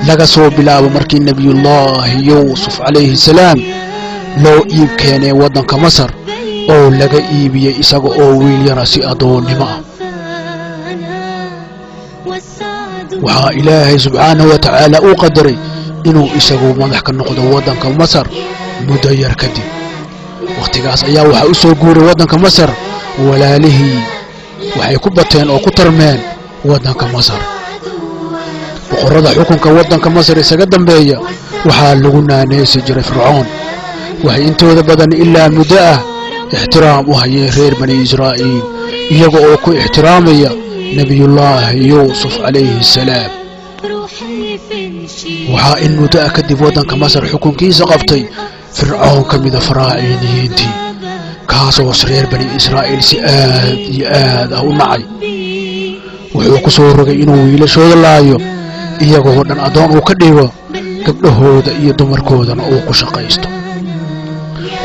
laga soo bilaabo markii nabiyullaahi yuusuf calayhi salaam loo iib keenay waddanka masar oo laga iibiyey isaga oo wiil yara si adoonnimo ah waxaa ilaahay subxaanahu wa tacaala uu qadaray inuu isagu madax ka noqdo waddanka masar muddo yar kadib wakhtigaas ayaa waxaa u soo guuray waddanka masar walaalihii waxay ku bateen oo ku tarmeen waddanka masar boqorrada xukunka waddanka masar isaga dambeeya waxaa lagu naanaysi jiray fircoon waxay intooda badan ilaa muddo ah ixtiraam u hayeen reer bani israa'iil iyaga oo ku ixtiraamaya nebiyullaahi yuusuf calayhi salaam waxaa in muddo ah kadib waddanka masar xukunkiisa qabtay fircoon ka mida faraaciiniyiintii kaasoo reer bani israa'iil si aad iyo aad ah u nacay wuxuu ku soo rogay inuu wiilashooda laayo iyagoo dhan addoon uu ka dhigo gabdhahooda iyo dumarkoodana uu ku shaqaysto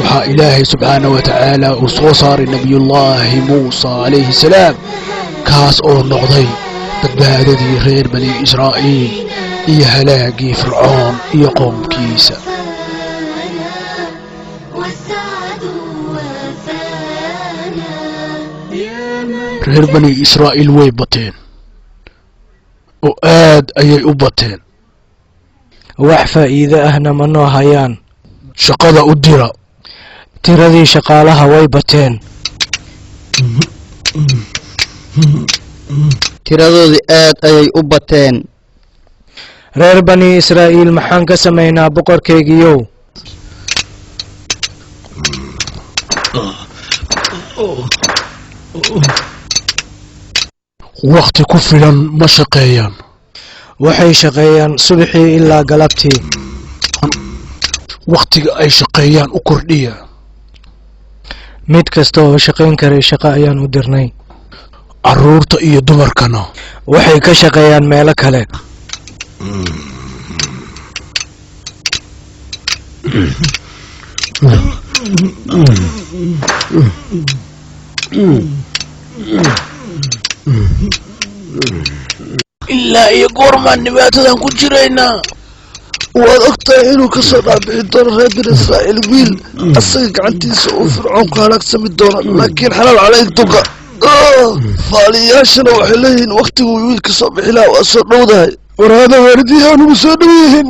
waxaa ilaahay subxaanahu wa tacaala uu soo saaray nebiyullaahi muusa calayhi salaam kaas oo noqday badbaadadii reer bani israa'iil iyo halaagii fircoon iyo qoomkiisa reer bani israa'iil way bateen oo aad ayay u bateen wax faa'iido ahna ma noo hayaan shaqada u dira tiradii shaqaalaha way bateen tiradoodii aad ayay u bateen reer bani israa'iil maxaan ka samaynaa boqorkaygiyow wakhti ku filan ma shaqeeyaan waxay shaqeeyaan subaxii ilaa galabtii wakhtiga ay shaqeeyaan u kordhiya mid kasta oo shaqayn karay shaqo ayaan u dirnay carruurta iyo dumarkana waxay ka shaqeeyaan meelo kale ilaa iyo goormaan dhibaatadan ku jiraynaa waad ogtahay inuu ka soo dhaabixi doono reer bani israa'iil wiil asaga gacantiisa uu fircoon ku halaagsami doono laakiin xalaal calayk duqa faaliyayaashana waxay leeyihiin wakhtiguu wiilka soo bixi laha waa soo dhowdahay waraada waalidii aanugu soo dhow yihiin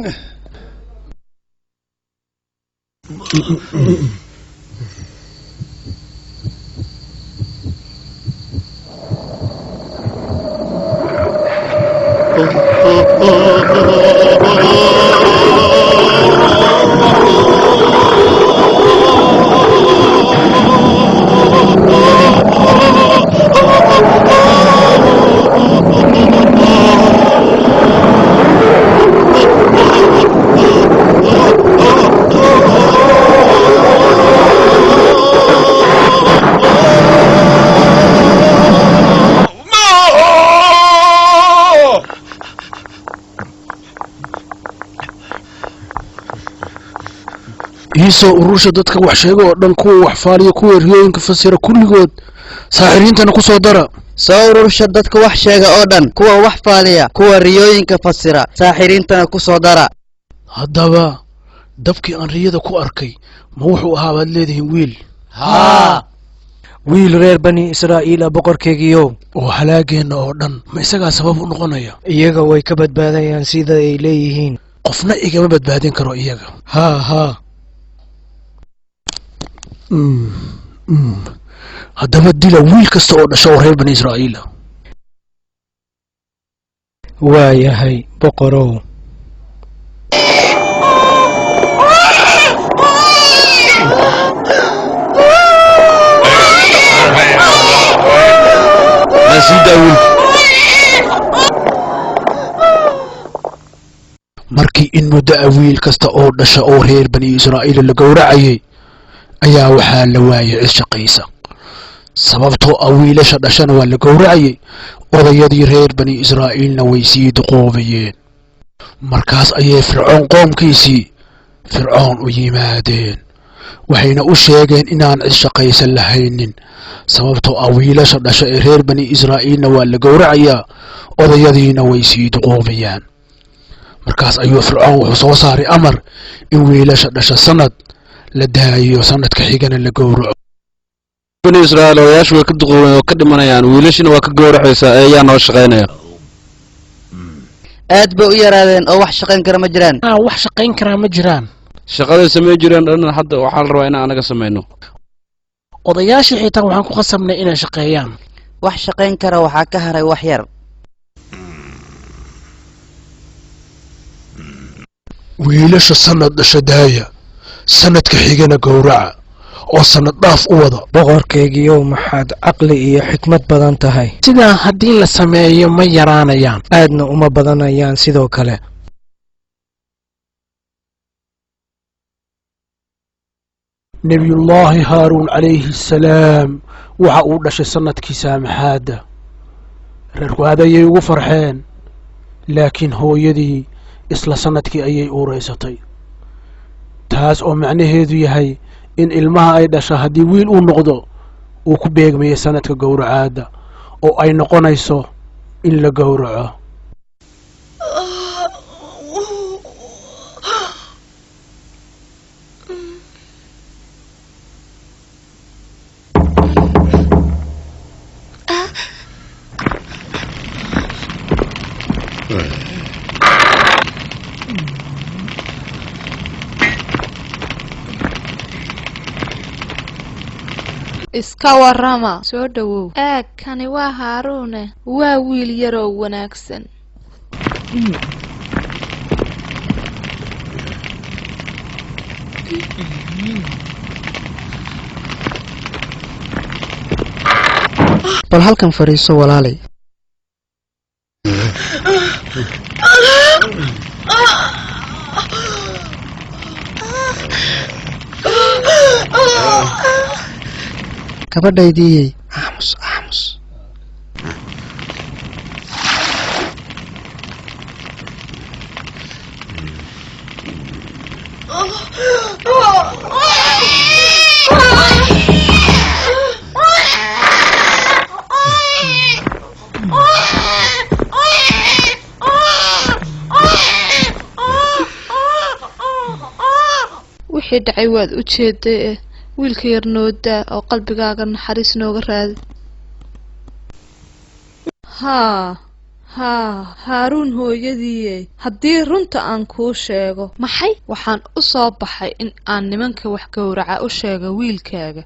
iisoo urusha dadka wax sheega oo dhan kuwa wax faaliya kuwa riyooyinka fasira kulligood saaxiriintana ku soo dara soo urursha dadka wax sheega oo dhan kuwa wax faaliya kuwa riyooyinka fasira saaxiriintana ku soo dara haddaba dabkii aan riyada ku arkay ma wuxuu ahaa baad leedihiin wiil haa wiil reer bani israa'iila boqorkaygiyow oo halaageenna oo dhan ma isagaa sabab u noqonaya iyaga way ka badbaadayaan sida ay leeyihiin qofna igama badbaadin karo iyaga haa haddaba dila wiil kasta oo dhasho oo reer bani israa'iila waa yahay boqorow markii in muddo ah wiil kasta oo dhasha oo reer bani israa'iila la gowracayay ayaa waxaa la waayay cid shaqaysa sababtoo ah wiilasha dhashana waa la gowracayay odayadii reer bani israa'iilna way sii duqoobayeen markaas ayay fircoon qoomkiisii fircoon u yimaadeen waxayna u sheegeen inaan cid shaqaysan lahaynin sababtoo ah wiilasha dhasha ee reer bani israa'iilna waa la gowracayaa odayadiina way sii duqoobayaan markaas ayuu fircoon wuxuu soo saaray amar in wiilasha dhasha sanad la daayo sanadka xigana la gowraco bani israa'iil odayaashu way ka duqoobeen oo ka dhimanayaan wiilashina waa ka gowracaysaa ee ayaa noo shaqaynaya aad bay u yaraadeen oo wax shaqayn kara ma jiraan wax shaqayn karaa ma jiraan shaqaday samey jireen dhan hadda waxaa la rabaa inaan anaga samayno odayaashii xitaa waxaan ku qasabnay inay shaqeeyaan wax shaqayn kara waxaa ka haray wax yar wiilasha sanad dhasha daaya sanadka xigana gowraca oo sanad dhaaf u wada boqorkaygiiyow maxaad caqli iyo xikmad badan tahay sidaa haddii la sameeyo ma yaraanayaan aadna uma badanayaan sidoo kale nebiyullaahi haaruun calayhi assalaam waxa uu dhashay sanadkii saamaxaadda reerku aad ayay ugu farxeen laakiin hooyadii isla sanadkii ayay uuraysatay taas oo macnaheedu yahay in ilmaha ay dhasha haddii wiil uu noqdo uu ku beegmayo sanadka gowracaadda oo ay noqonayso in la gowraco iska warrama soo dhawow eeg kani waa haaruune waa wiil yaroo wanaagsan bal halkan fadhiiso walaalay gabadhaydii aamus aamus wixii dhacay waad u jeeday wiilka yar noodaa oo qalbigaaga naxariis nooga raadi haa haaruun hooyadiiye haddii runta aan kuu sheego maxay waxaan u soo baxay in aan nimanka wax gowraca u sheego wiilkaaga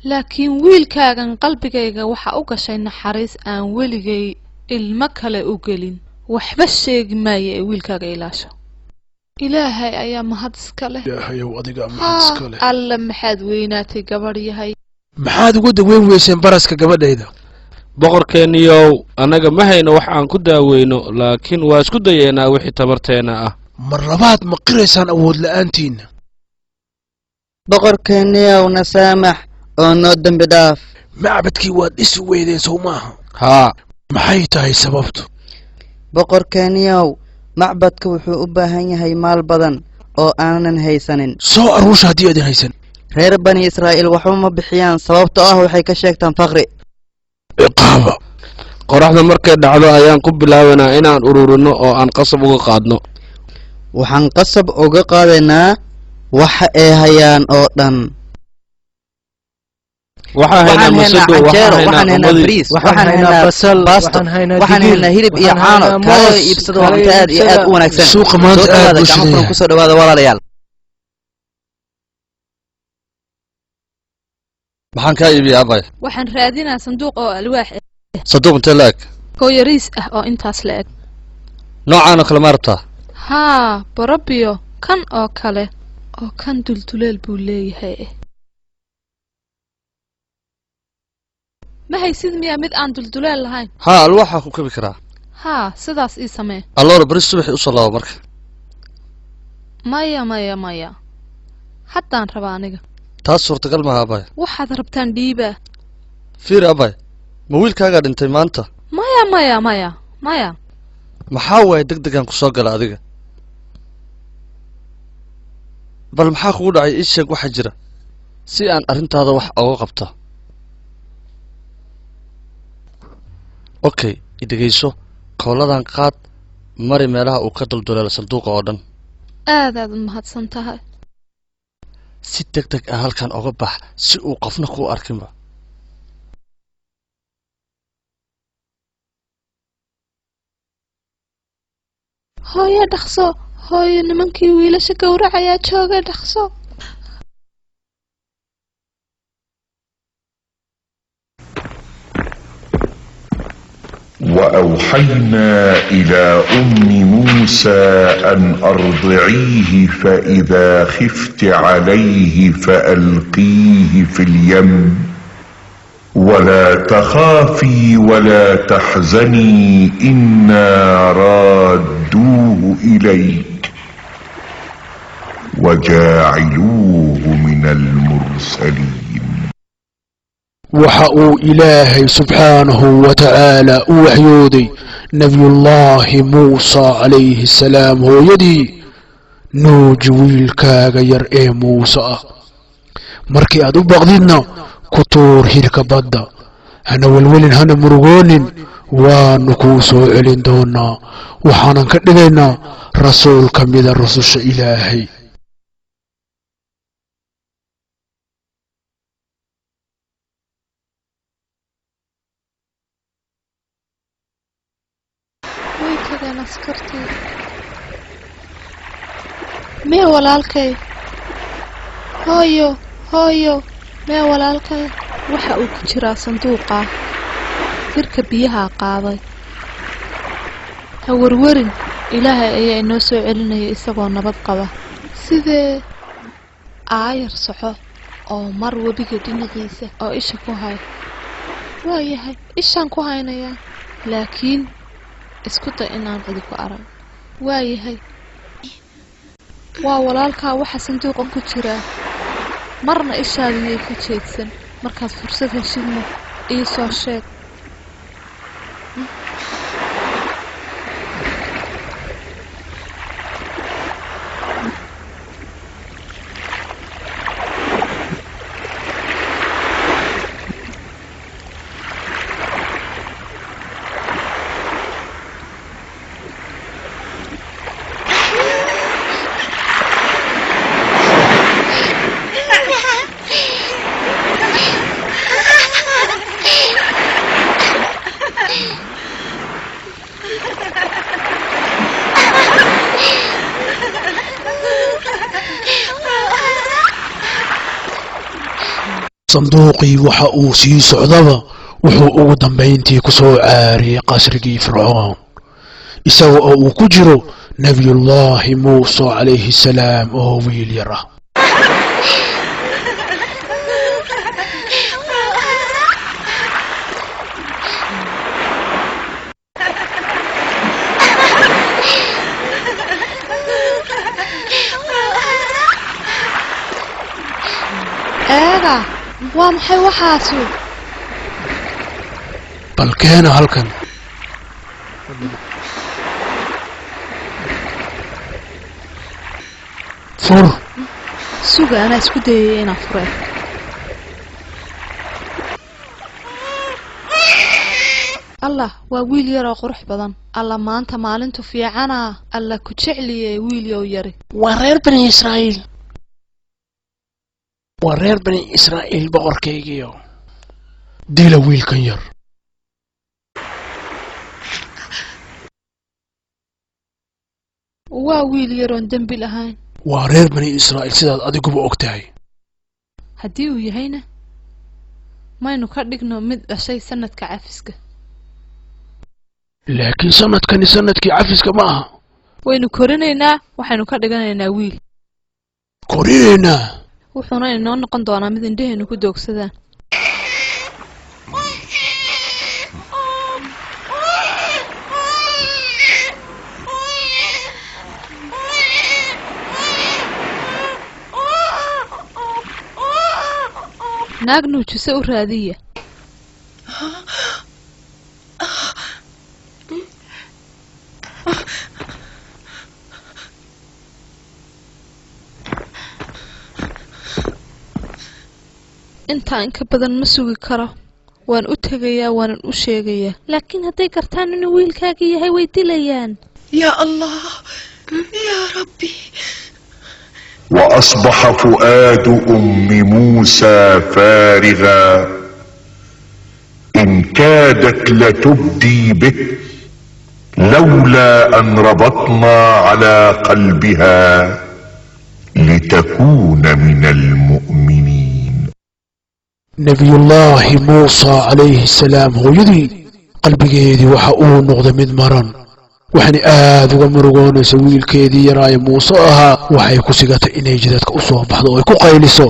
laakiin wiilkaagan qalbigayga waxa u gashay naxariis aan weligay ilmo kale u gelin waxba sheegi maayo ee wiilkaaga ilaasho ilaahay ayaa mahad iska leh ilaahayow adiga mahad iska leh alla maxaad weynaatay gabadh yahay maxaad ugu daweyn weyseen baraska gabadhayda boqorkeenniyow annaga ma hayno wax aan ku daaweyno laakiin waa isku dayeynaa wixii tabarteenna ah mar labaad ma qiraysaan awood la'aantiinna boqorkeenniyow na saamax oo noo dembi dhaaf macbadkii waad dhisi weydeen sow maaha haa maxay tahay sababtu boqorkeenniyow macbadka wuxuu u baahan yahay maal badan oo aanan haysanin soo aruusha haddii aadan haysan reer bani israa'iil waxba ma bixiyaan sababtoo ah waxay ka sheegtaan faqri ciqaaba qoraxda markay dhacdo ayaan ku bilaabanaa inaan ururino oo aan qasab uga qaadno waxaan qasab uga qaadaynaa waxa ay hayaan oo dhan waxaan haynaa masado waxaan haynaa bariis waxaan haynaa basal baasto waxaan haynaa hilib iyo caano kaale iibsado waa cunto aad iyo aad u wanaagsan suuqa maanta aad buu shidan yahay kusoo dhawaada walaalayaal maxaan kaa iibiya abay waxaan raadinaa sanduuq oo alwaax ah sanduuq intee la eg koo yariis ah oo intaas la eg noocaanoo kale ma rabtaa haa borobiyo kan oo kale oo kan dulduleel buu leeyahay ma haysid miyaa mid aan dulduleel lahayn haa alwaaxaa ku kabi karaa haa sidaas ii samee alloora beri subaxii u soo laabo marka maya haddaan rabaa aniga taas suurtagal maaha abay waxaad rabtaan dhiiba fiir abay ma wiilkaagaa dhintay maanta maya maxaa waaye deg degaan ku soo gala adiga bal maxaa kugu dhacay ii sheeg waxa jira si aan arrintaada wax oga qabto okay idhegayso kooladan qaad mari meelaha uu ka dulduleelo sanduuqa oo dhan. aadaad u mahadsan tahay. si degdeg ah halkan oga bax si uu qofna ku arkinba. hooyo dhaqso, hooyo nimankii wiilasha gowracayaa jooga dhaqso. وأوحينا إلى أم موسى أن أرضعيه فإذا خفت عليه فألقيه في اليم ولا تخافي ولا تحزني إنا رادوه إليك وجاعلوه من المرسلين. waxa uu ilaahay subxaanahu wa tacaala u waxyooday nebiyullaahi muusa calayhi salaam hooyadii nuuji wiilkaaga yar ee muuse ah markii aad u baqdidna ku tuur hirka badda hana welwelin hana murugoonin waanu kuu soo celin doonaa waxaanan ka dhigaynaa rasuul ka mida rususha ilaahay. mee walaalkay hooyo hooyo mee walaalkay waxa uu ku jiraa sanduuqa hirka biyaha qaaday ha warwarin ilaahay ayaa inoo soo celinaya isagoo nabad qaba sidee aayar soco oo mar webiga dhinaciisa oo isha ku hay waayahay ishaan ku haynayaa laakiin isku day inaan cidi ku arag waayahay waa walaalkaa waxa sanduuqa ku jira marna ishaadiyay ka jeedsan markaad fursad heshidna ii soo sheeg. sanduuqii waxa uu sii socdaba wuxuu ugu dambayntii ku soo caariyey qasrigii fircoon isaga oo uu ku jiro nebiyullaahi muuse calayhi salaam oo wiil yar ah. eega waa maxay waxaasu bal keena halkan fur suga anaa isku dayay inaan fure allah waa wiil yar oo qurux badan alla maanta maalintu fiicana alla ku jecliyey wiil yow yari waa reer bani israa'iil waa reer bani israa'iil boqorkaygiyo dila wiilkan yar waa wiil yaroon dembi lahayn waa reer bani israa'iil sidaad adiguba og tahay haddii uu yahayna maynu ka dhigno mid dhashay sanadka cafiska laakiin sanadkani sanadkii cafiska ma aha waynu korinaynaa waxaynu ka dhiganaynaa wiil korinaynaa wuxuuna inoo noqon doonaa mid indhahaynu ku doogsadaan naag nuujise u raadiya intaa inka badan ma sugi karo waan u tegayaa waanan u sheegayaa laakiin hadday gartaan inuu wiilkaaga yahay way dilayaan يا الله يا ربي. وأصبح فؤاد أم موسى فارغا إن كادت لتبدي به لولا أن ربطنا على قلبها لتكون من المؤمنين. نبي الله موسى عليه السلام hooyadii qalbigeedii waxa uu noqday mid maran waxaana aad uga murugoonaysa wiilkeedii yaraaye muuse ahaa waxay ku sigatay inay jidadka u soo baxdo oo ay ku qayliso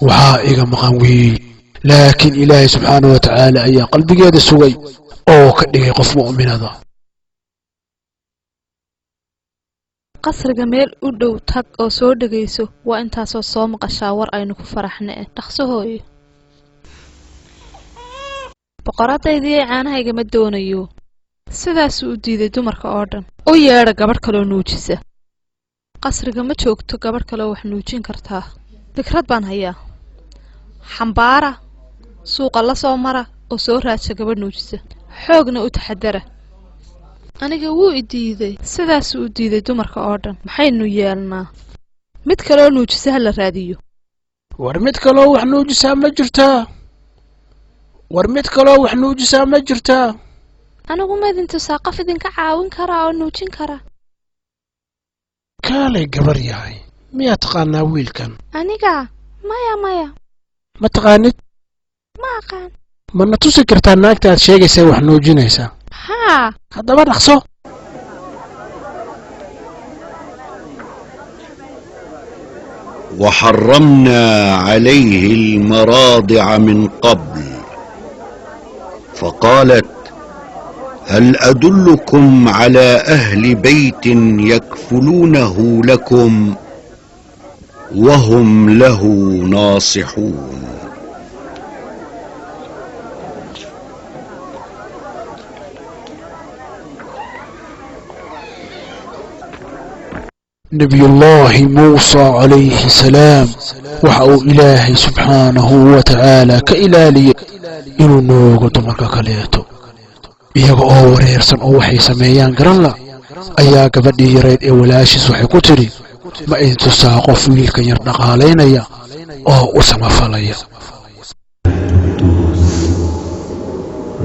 waxaa iga maqan wiil laakiin ilaahay subxaanahu wa tacaala ayaa qalbigeeda sugay oo ka dhigay qof mu'minada. qasriga meel u dhow tag oo soo dhagayso waa intaasoo soo maqashaa war aynu ku faraxna dhaqso hooyo. boqoradaydii caanahayga ma doonayo sidaasuu u diiday dumarka oo dhan. u yeedha gabadh kaloo nuujisa. qasriga ma joogto gabadh kaloo wax nuujin kartaa. fikrad baan hayaa. xambaara suuqa la soo mara oo soo raadsha gabadh nuujisa xoogna u taxadara. aniga wuu i diiday sidaasuu u diiday dumarka oo dhan maxaynu yeelnaa? mid kaloo nuujisa ha la raadiyo. war mid kaloo wax nuujisaa ma jirtaa? war mid kaloo wax nuujisaa ma jirtaa? anigu ma idin tusaa qof idinka caawin karaa oo nuujin kara. kaalay gabar yahay miyaa taqaanaa wiilkan? aniga maya ma taqaanid? ma aqaan. mana tusi kartaa naagta aad sheegaysaa wax nuujinaysaa? haa haddaba dhaqso. وحرمنا عليه المراضع من قبل فقالت هل أدلكم على أهل بيت يكفلونه لكم وهم له ناصحون. نبي الله موسى عليه السلام وحاو إلهي سبحانه وتعالى كإلالي إنو نوغو دمرك كليتو iyaga oo wareersan oo waxay sameeyaan garan la ayaa gabadhii yareed ee walaashiis waxay ku tiri ma idin tusaa qof wiilka yar dhaqaalaynaya oo u samafalaya.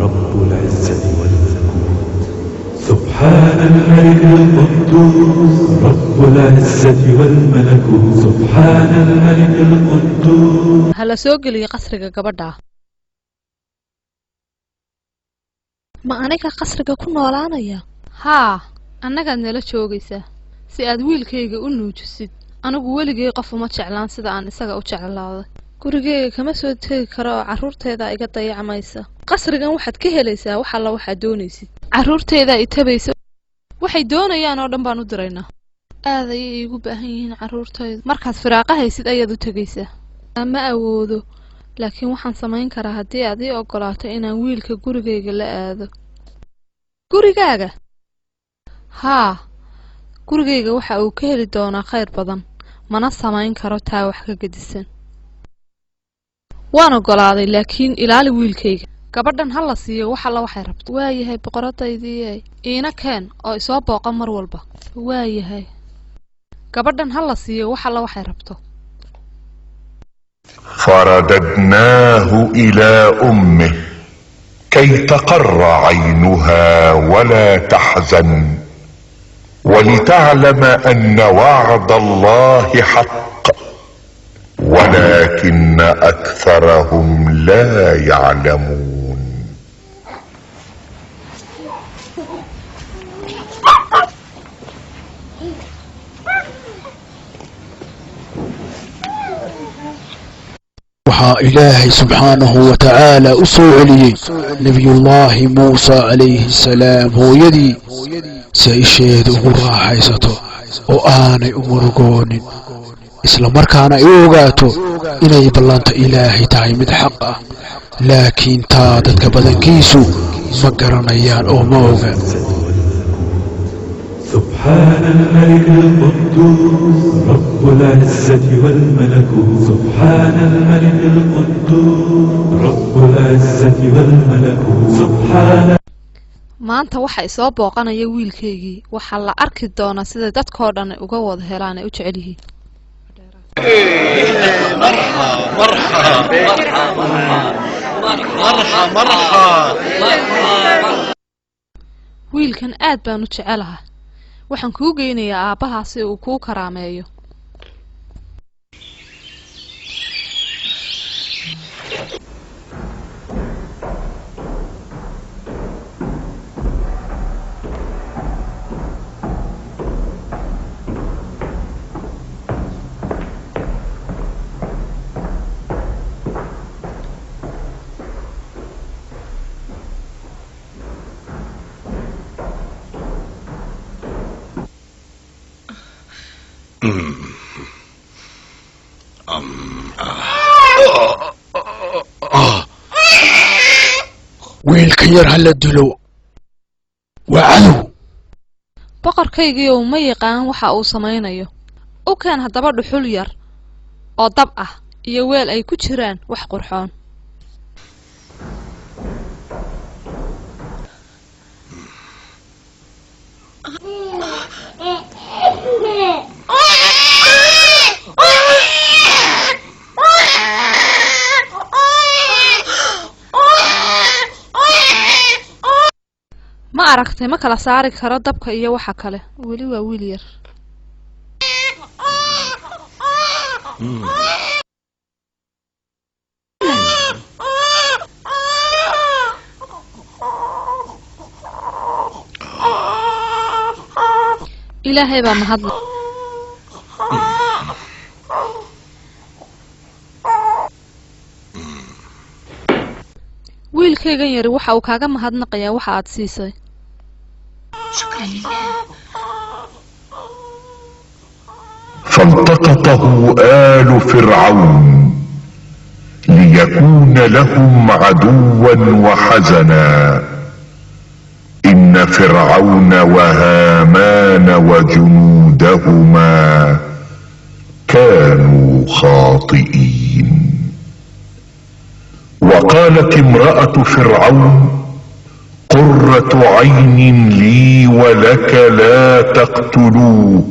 رب العزة والملكوت سبحان الملك القدوس رب العزة والملكوت سبحان الملك القدوس. هلا سوقلي قصرك gabadha. ma aniga qasriga ku noolaanaya? haa annagaad nala joogaysaa si aad wiilkayga u nuujisid. anigu weligay qof uma jeclaan sida aan isaga u jeclaaday. gurigayga kama soo tegi karo oo carruurteeda iga dayacmaysa. qasrigan waxaad ka helaysaa wax alla waxaad doonaysid. carruurteeda i tabaysa waxay doonayaan oo dhan baan u diraynaa. aad ayay iigu baahan yihiin carruurtayda. markaad firaaqa haysid ayaad u tegaysaa. ma awoodo laakiin waxaan samayn karaa haddii aad ii ogolaato inaan wiilka gurigayga la aado. gurigaaga? haa gurigayga waxa uu ka heli doonaa khayr badan mana samayn karo taa wax ka gedisan. waan ogolaaday laakiin ilaali wiilkayga. gabadhan ha la siiyo wax alla waxay rabto. waayahay boqoradaydii iina keen oo isoo booqa mar walba. waayahay gabadhan ha la siiyo wax alla waxay rabto. فرددناه إلى أمه كي تقر عينها ولا تحزن ولتعلم أن وعد الله حق ولكن أكثرهم لا يعلمون. waxaa ilaahay subxaanahu wa tacaala u soo celiyey nebiyullaahi muusa calayhi salaam hooyadii si ay isheeda ugu raaxaysato oo aanay u murugoonin isla markaana ay u ogaato inay ballanta ilaahay tahay mid xaq ah laakiin taa dadka badankiisu ma garanayaan oo ma oga. سبحان الملك القدوس رب العزة والملكوت سبحان الملك القدوس رب العزة والملكوت سبحان. maanta waxa ay soo booqanaya wiilkaygii waxaa la arki doonaa sida dadkoo dhan uga wada helaan ay u jecel yihiin wiilkan aad baan u jecelahay waxaan kuu geynayaa aabbaha si uu kuu karaameeyo wiilkan yar hala dilo waa cadow boqorkaygii uu ma yaqaan waxa uu samaynayo u keen haddaba dhuxul yar oo dab ah iyo weel ay ku jiraan wax qurxoon ma aragtay ma kala saari karo dabka iyo waxa kale weli waa wiil yar ilaahay baa mahad wiilkaygan yari waxa uu kaaga mahadnaqayaa waxa aad siisay فالتقطه آل فرعون ليكون لهم عدوا وحزنا إن فرعون وهامان وجنودهما كانوا خاطئين وقالت امرأة فرعون قرة عين لي ولك لا تقتلوه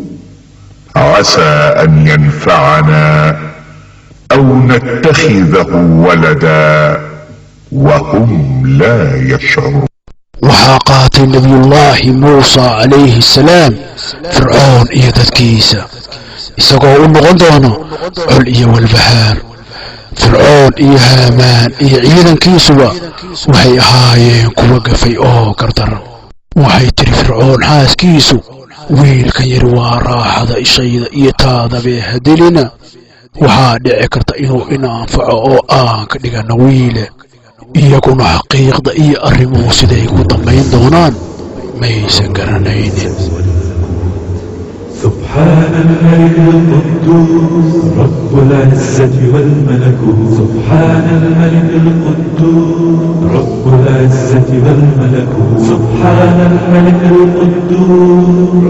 عسى أن ينفعنا أو نتخذه ولدا وهم لا يشعرون وحاقات نبي الله موسى عليه السلام فرعون إيا دادكيسا إساقو النغندونو علئي والبهار فرعون إيا هامان إيا عيدا كيسوا وحي هايين كوقفي كردر وحي تري فرعون حاس كيسو wiilkan yar waa raaxada ishayda iyo taadaba hadilina waxaa dhici karta inuu ina anfaco oo aan ka dhigano wiile iyaguna xaqiiqda iyo arrimuhu siday ku dambayn doonaan maysan garanaynin سبحان الملك القدوس رب العزة والملكوت سبحان الملك القدوس رب العزة والملكوت سبحان الملك القدوس